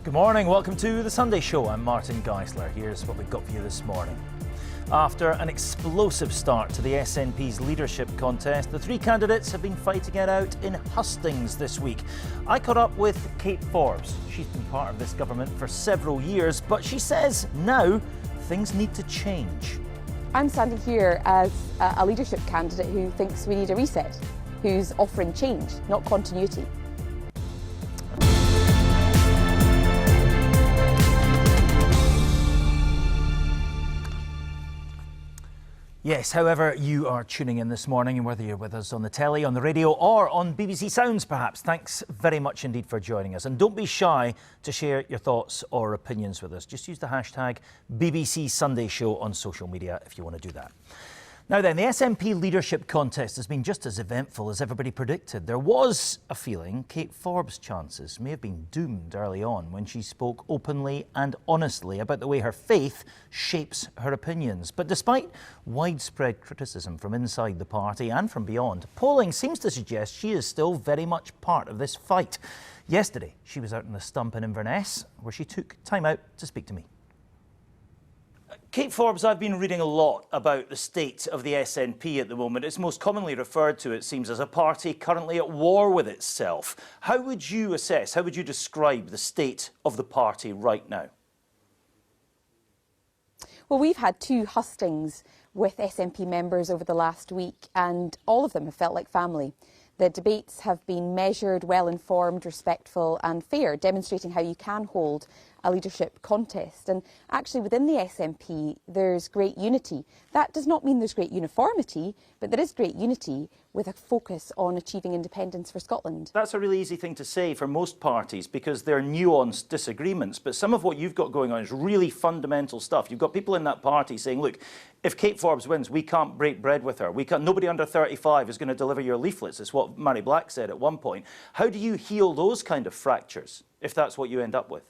Good morning, welcome to The Sunday Show. I'm Martin Geissler. Here's what we've got for you this morning. After an explosive start to the SNP's leadership contest, the three candidates have been fighting it out in hustings this week. I caught up with Kate Forbes. She's been part of this government for several years, but she says now things need to change. I'm standing here as a leadership candidate who thinks we need a reset, who's offering change, not continuity. Yes, however you are tuning in this morning, and whether you're with us on the telly, on the radio or on BBC Sounds perhaps, thanks very much indeed for joining us. And don't be shy to share your thoughts or opinions with us. Just use the hashtag BBC Sunday Show on social media if you want to do that. Now then, the SNP leadership contest has been just as eventful as everybody predicted. There was a feeling Kate Forbes' chances may have been doomed early on when she spoke openly and honestly about the way her faith shapes her opinions. But despite widespread criticism from inside the party and from beyond, polling seems to suggest she is still very much part of this fight. Yesterday, she was out on the stump in Inverness, where she took time out to speak to me. Kate Forbes, I've been reading a lot about the state of the SNP at the moment. It's most commonly referred to, it seems, as a party currently at war with itself. How would you assess, how would you describe the state of the party right now? Well, we've had two hustings with SNP members over the last week, and all of them have felt like family. The debates have been measured, well-informed, respectful and fair, demonstrating how you can hold a leadership contest. And actually within the SNP there's great unity. That does not mean there's great uniformity, but there is great unity with a focus on achieving independence for Scotland. That's a really easy thing to say for most parties because they're nuanced disagreements, but some of what you've got going on is really fundamental stuff. You've got people in that party saying, look, if Kate Forbes wins, we can't break bread with her. Nobody under 35 is going to deliver your leaflets, is what Mary Black said at one point. How do you heal those kind of fractures if that's what you end up with?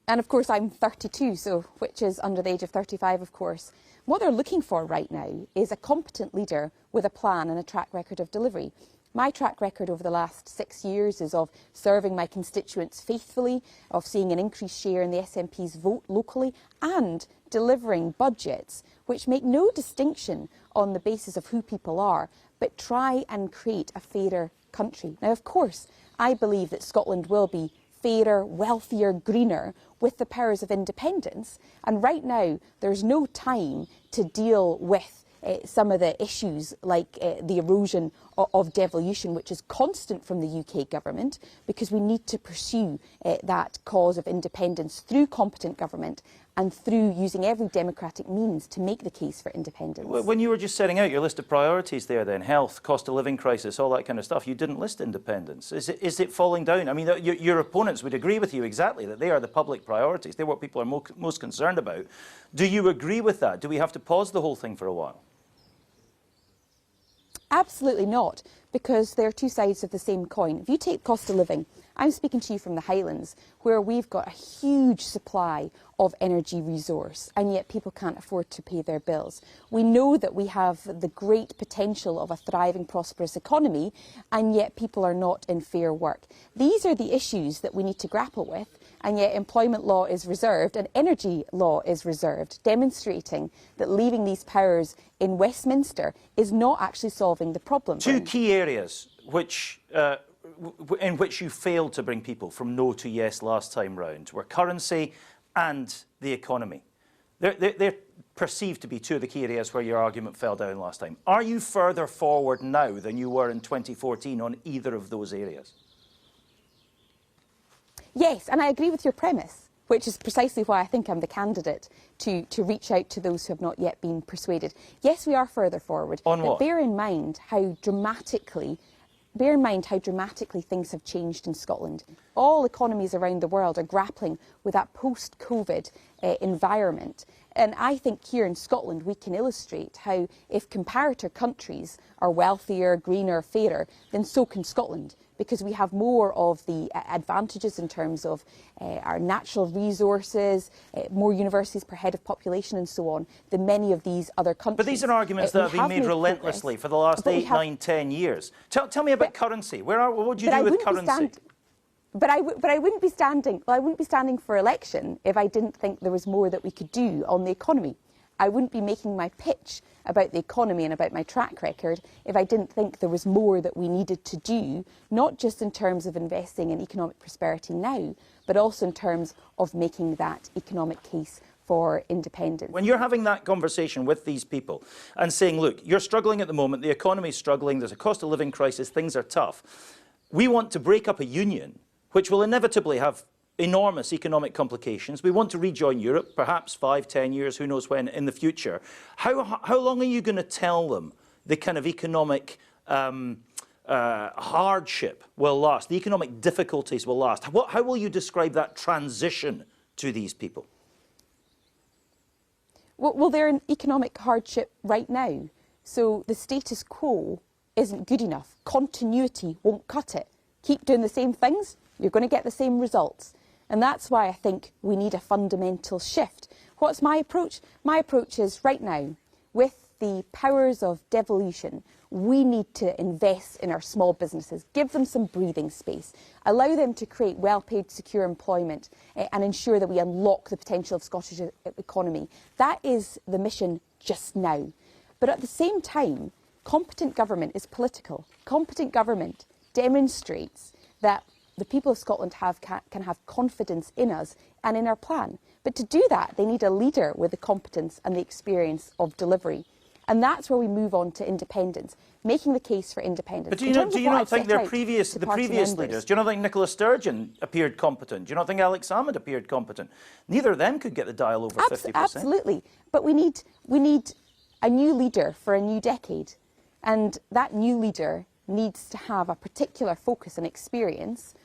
And of course I'm 32, so which is under the age of 35, of course. What they're looking for right now is a competent leader with a plan and a track record of delivery. My track record over the last 6 years is of serving my constituents faithfully, of seeing an increased share in the SNP's vote locally and delivering budgets which make no distinction on the basis of who people are, but try and create a fairer country. Now, of course, I believe that Scotland will be fairer, wealthier, greener with the powers of independence. And right now, there's no time to deal with some of the issues like the erosion of devolution, which is constant from the UK government, because we need to pursue that cause of independence through competent government and through using every democratic means to make the case for independence. When you were just setting out your list of priorities there then, health, cost of living crisis, all that kind of stuff, you didn't list independence. Is it falling down? I mean, your opponents would agree with you exactly that they are the public priorities. They're what people are most concerned about. Do you agree with that? Do we have to pause the whole thing for a while? Absolutely not, because they're two sides of the same coin. If you take cost of living, I'm speaking to you from the Highlands, where we've got a huge supply of energy resource, and yet people can't afford to pay their bills. We know that we have the great potential of a thriving, prosperous economy, and yet people are not in fair work. These are the issues that we need to grapple with, and yet employment law is reserved and energy law is reserved, demonstrating that leaving these powers in Westminster is not actually solving the problem. Two key areas in which you failed to bring people from no to yes last time round were currency and the economy. They're perceived to be two of the key areas where your argument fell down last time. Are you further forward now than you were in 2014 on either of those areas? Yes, and I agree with your premise, which is precisely why I think I'm the candidate to reach out to those who have not yet been persuaded. Yes, we are further forward. On what? But bear in mind how dramatically things have changed in Scotland. All economies around the world are grappling with that post-COVID environment. And I think here in Scotland we can illustrate how if comparator countries are wealthier, greener, fairer, then so can Scotland, because we have more of the advantages in terms of our natural resources, more universities per head of population and so on, than many of these other countries. But these are arguments that have been made relentlessly for the last 8, 9, 10 years. Tell me about currency. What do you do with currency? But I wouldn't be standing. Well, I wouldn't be standing for election if I didn't think there was more that we could do on the economy. I wouldn't be making my pitch about the economy and about my track record if I didn't think there was more that we needed to do, not just in terms of investing in economic prosperity now, but also in terms of making that economic case for independence. When you're having that conversation with these people and saying, look, you're struggling at the moment, the economy's struggling, there's a cost of living crisis, things are tough. We want to break up a union, which will inevitably have enormous economic complications. We want to rejoin Europe, perhaps 5, 10 years, who knows when, in the future. How long are you going to tell them the kind of economic hardship will last, the economic difficulties will last? How will you describe that transition to these people? Well, they're in economic hardship right now. So the status quo isn't good enough. Continuity won't cut it. Keep doing the same things, you're going to get the same results. And that's why I think we need a fundamental shift. What's my approach? My approach is right now, with the powers of devolution, we need to invest in our small businesses, give them some breathing space, allow them to create well-paid, secure employment and ensure that we unlock the potential of the Scottish economy. That is the mission just now. But at the same time, competent government is political. Competent government demonstrates that the people of Scotland can have confidence in us and in our plan. But to do that, they need a leader with the competence and the experience of delivery. And that's where we move on to independence, making the case for independence. But do you not think the previous leaders, do you not think Nicola Sturgeon appeared competent? Do you not think Alex Salmond appeared competent? Neither of them could get the dial over 50%. Absolutely. But we need a new leader for a new decade. And that new leader needs to have a particular focus and experience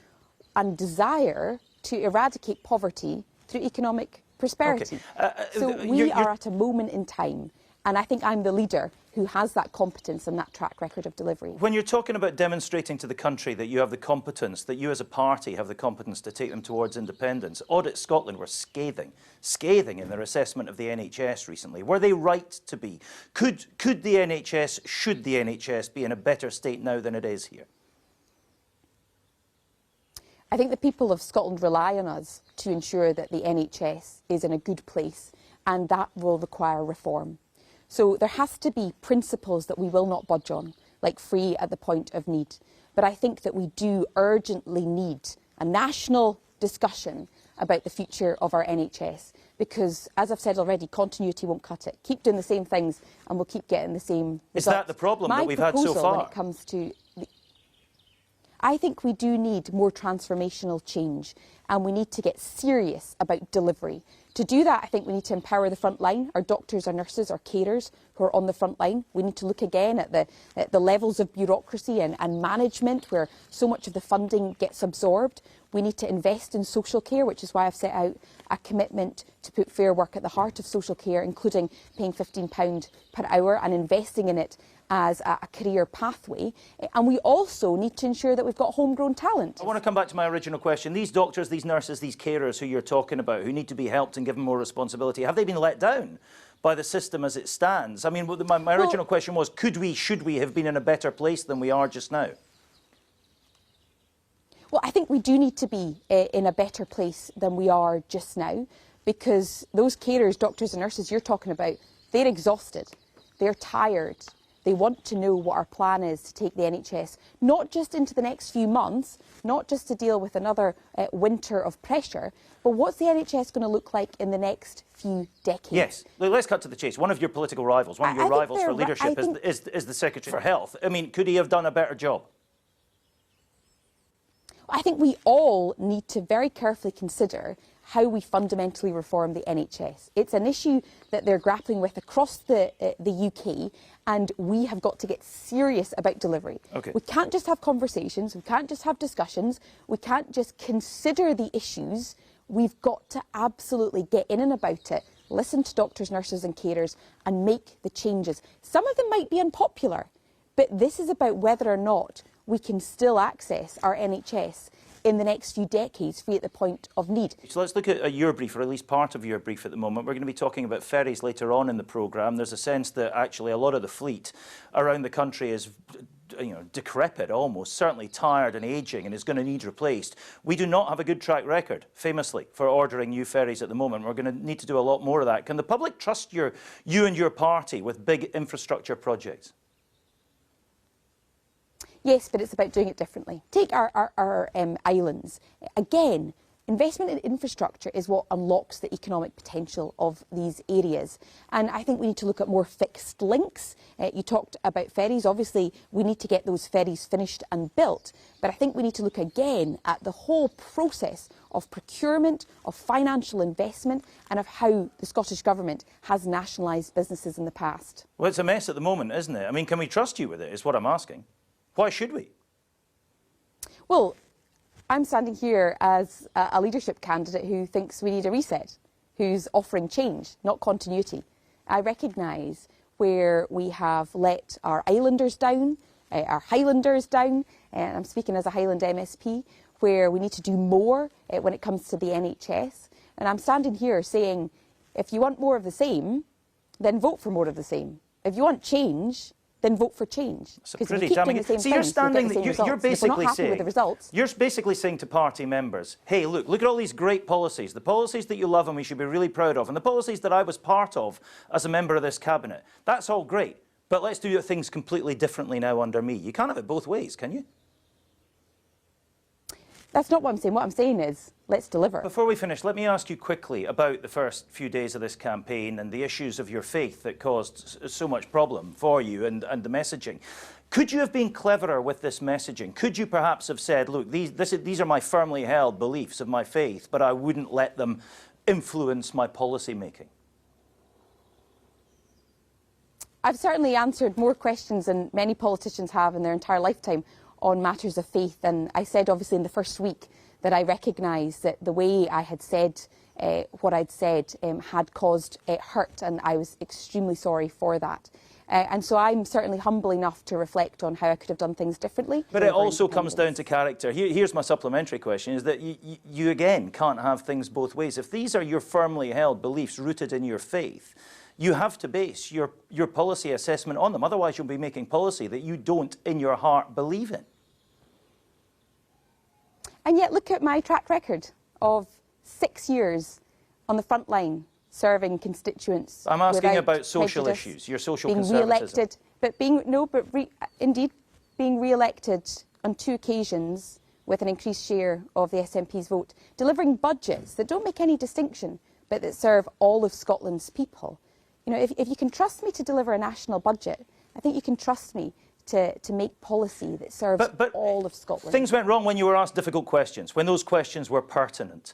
and desire to eradicate poverty through economic prosperity. Okay. So we are at a moment in time, and I think I'm the leader who has that competence and that track record of delivery. When you're talking about demonstrating to the country that you have the competence, that you as a party have the competence to take them towards independence, Audit Scotland were scathing in their assessment of the NHS recently. Were they right to be? Should the NHS be in a better state now than it is here? I think the people of Scotland rely on us to ensure that the NHS is in a good place, and that will require reform. So there has to be principles that we will not budge on, like free at the point of need. But I think that we do urgently need a national discussion about the future of our NHS, because, as I've said already, continuity won't cut it. Keep doing the same things and we'll keep getting the same results. Is that the problem that we've had so far? When it comes to I think we do need more transformational change, and we need to get serious about delivery. To do that, I think we need to empower the front line, our doctors, our nurses, our carers who are on the front line. We need to look again at the levels of bureaucracy and management where so much of the funding gets absorbed. We need to invest in social care, which is why I've set out a commitment to put fair work at the heart of social care, including paying £15 per hour and investing in it as a career pathway. And we also need to ensure that we've got homegrown talent. I want to come back to my original question. These doctors, these nurses, these carers who you're talking about, who need to be helped and given more responsibility, have they been let down by the system as it stands? I mean, my original question was, should we have been in a better place than we are just now? Well, I think we do need to be in a better place than we are just now, because those carers, doctors and nurses you're talking about, they're exhausted, they're tired. They want to know what our plan is to take the NHS, not just into the next few months, not just to deal with another winter of pressure, but what's the NHS going to look like in the next few decades? Yes. Let's cut to the chase. One of your political rivals, one of your rivals for leadership is the Secretary for Health. I mean, could he have done a better job? I think we all need to very carefully consider how we fundamentally reform the NHS. It's an issue that they're grappling with across the UK, and we have got to get serious about delivery. Okay. We can't just have conversations, we can't just have discussions, we can't just consider the issues. We've got to absolutely get in and about it, listen to doctors, nurses and carers and make the changes. Some of them might be unpopular, but this is about whether or not we can still access our NHS in the next few decades, free at the point of need. So let's look at your brief, or at least part of your brief at the moment. We're going to be talking about ferries later on in the programme. There's a sense that actually a lot of the fleet around the country is decrepit almost, certainly tired and ageing and is going to need replaced. We do not have a good track record, famously, for ordering new ferries at the moment. We're going to need to do a lot more of that. Can the public trust you and your party with big infrastructure projects? Yes, but it's about doing it differently. Take our islands. Again, investment in infrastructure is what unlocks the economic potential of these areas. And I think we need to look at more fixed links. You talked about ferries. Obviously, we need to get those ferries finished and built. But I think we need to look again at the whole process of procurement, of financial investment, and of how the Scottish Government has nationalised businesses in the past. Well, it's a mess at the moment, isn't it? I mean, can we trust you with it, is what I'm asking. Why should we? Well, I'm standing here as a leadership candidate who thinks we need a reset, who's offering change, not continuity. I recognise where we have let our islanders down, our Highlanders down, and I'm speaking as a Highland MSP, where we need to do more when it comes to the NHS. And I'm standing here saying, if you want more of the same, then vote for more of the same. If you want change, then vote for change. Because if you keep doing the same things, you're basically saying to party members, hey, look at all these great policies, the policies that you love and we should be really proud of, and the policies that I was part of as a member of this cabinet. That's all great, but let's do things completely differently now under me. You can't have it both ways, can you? That's not what I'm saying. What I'm saying is, let's deliver. Before we finish, let me ask you quickly about the first few days of this campaign and the issues of your faith that caused so much problem for you and the messaging. Could you have been cleverer with this messaging? Could you perhaps have said, look, these are my firmly held beliefs of my faith, but I wouldn't let them influence my policy making? I've certainly answered more questions than many politicians have in their entire lifetime on matters of faith, and I said obviously in the first week that I recognised that the way I had said what I'd said had caused hurt, and I was extremely sorry for that. And so I'm certainly humble enough to reflect on how I could have done things differently. But it also comes down to character. Here's my supplementary question, is that you again can't have things both ways. If these are your firmly held beliefs rooted in your faith, you have to base your policy assessment on them. Otherwise, you'll be making policy that you don't, in your heart, believe in. And yet, look at my track record of 6 years on the front line, serving constituents. I'm asking about social issues, your social conservatism. Indeed, being re-elected on 2 occasions with an increased share of the SNP's vote, delivering budgets that don't make any distinction, but that serve all of Scotland's people. You know, if you can trust me to deliver a national budget, I think you can trust me to make policy that serves all of Scotland. Things went wrong when you were asked difficult questions, when those questions were pertinent.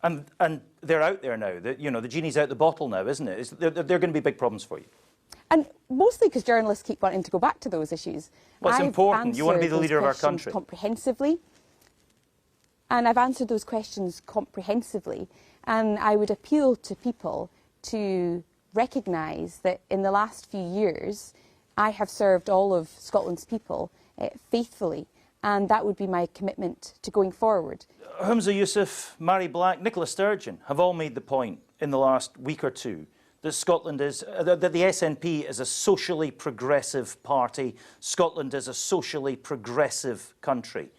And they're out there now. The genie's out the bottle now, isn't it? They're going to be big problems for you. And mostly because journalists keep wanting to go back to those issues. Well, it's important. You want to be the leader of our country. Comprehensively. And I've answered those questions comprehensively. And I would appeal to people to recognise that in the last few years, I have served all of Scotland's people faithfully, and that would be my commitment to going forward. Humza Yousaf, Mary Black, Nicola Sturgeon have all made the point in the last week or two that Scotland is, that the SNP is a socially progressive party. Scotland is a socially progressive country.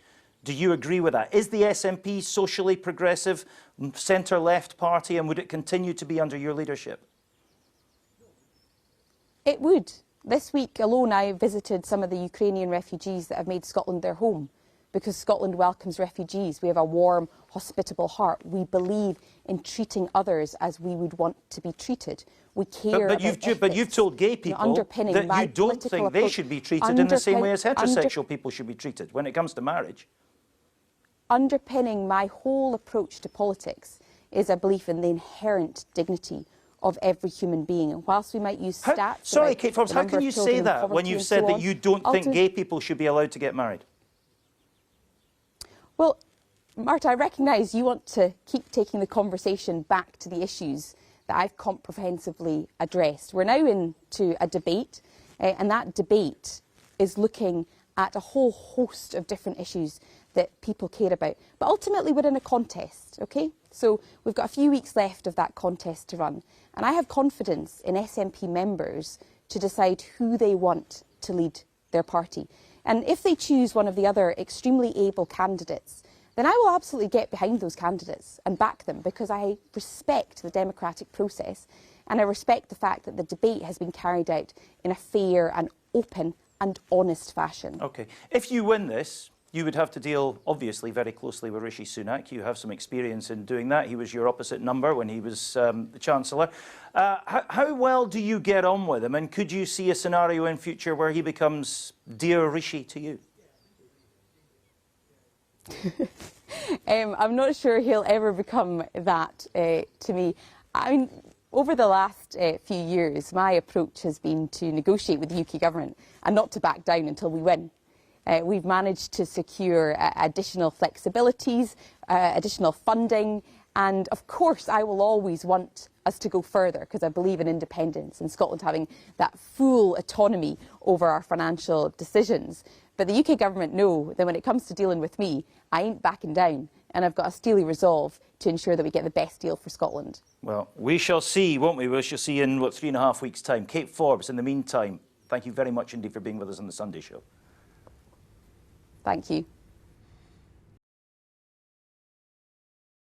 Do you agree with that? Is the SNP socially progressive, centre-left party, and would it continue to be under your leadership? It would. This week alone, I visited some of the Ukrainian refugees that have made Scotland their home, because Scotland welcomes refugees. We have a warm, hospitable heart. We believe in treating others as we would want to be treated. We care about ethics. But you've told gay people that you don't think they should be treated in the same way as heterosexual people should be treated when it comes to marriage. Underpinning my whole approach to politics is a belief in the inherent dignity of every human being. And whilst we might use stats... Sorry, Kate Forbes, how can you say that when you've said that you don't think gay people should be allowed to get married? Well, Marta, I recognise you want to keep taking the conversation back to the issues that I've comprehensively addressed. We're now into a debate, and that debate is looking at a whole host of different issues that people care about. But ultimately, we're in a contest, OK? So we've got a few weeks left of that contest to run. And I have confidence in SNP members to decide who they want to lead their party. And if they choose one of the other extremely able candidates, then I will absolutely get behind those candidates and back them, because I respect the democratic process and I respect the fact that the debate has been carried out in a fair and open and honest fashion. OK. If you win this, you would have to deal, obviously, very closely with Rishi Sunak. You have some experience in doing that. He was your opposite number when he was the Chancellor. How well do you get on with him? And could you see a scenario in future where he becomes Dear Rishi to you? I'm not sure he'll ever become that to me. I mean, over the last few years, my approach has been to negotiate with the UK government and not to back down until we win. We've managed to secure additional flexibilities, additional funding, and of course I will always want us to go further, because I believe in independence and Scotland having that full autonomy over our financial decisions. But the UK government know that when it comes to dealing with me, I ain't backing down, and I've got a steely resolve to ensure that we get the best deal for Scotland. Well, we shall see, won't we? We shall see in, 3.5 weeks' time. Kate Forbes, in the meantime, thank you very much indeed for being with us on the Sunday Show. Thank you.